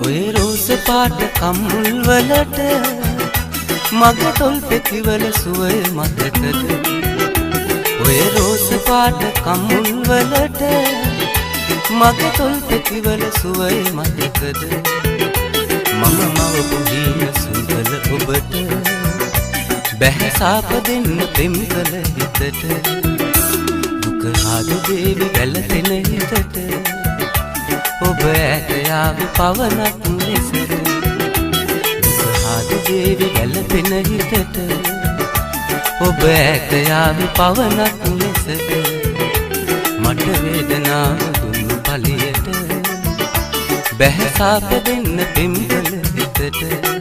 ඔය රෝස පාට කම්මුල් වලට මගේ තොල් පෙතිවල සුවය මතකද? ඔය රෝස පාට කම්මුල් වලට මගේ තොල් පෙතිවල සුවය මතකද? මම මවපු හීන සුන්දර ඔබට බැහැ සාප දෙන්න පෙම් කළ හිතට දුක හාදු දේවි වැළපෙන හිතට ඔබ ඈත යාවි පවනක් ලෙසට දුක හාදු දේවි වැළපෙන හිතට ඔබ ඈත යාවි පවනක් ලෙසට මට වේදනාව දුන්නු පලියට බැහැ සාප දෙන්න පෙම් කළ හිතට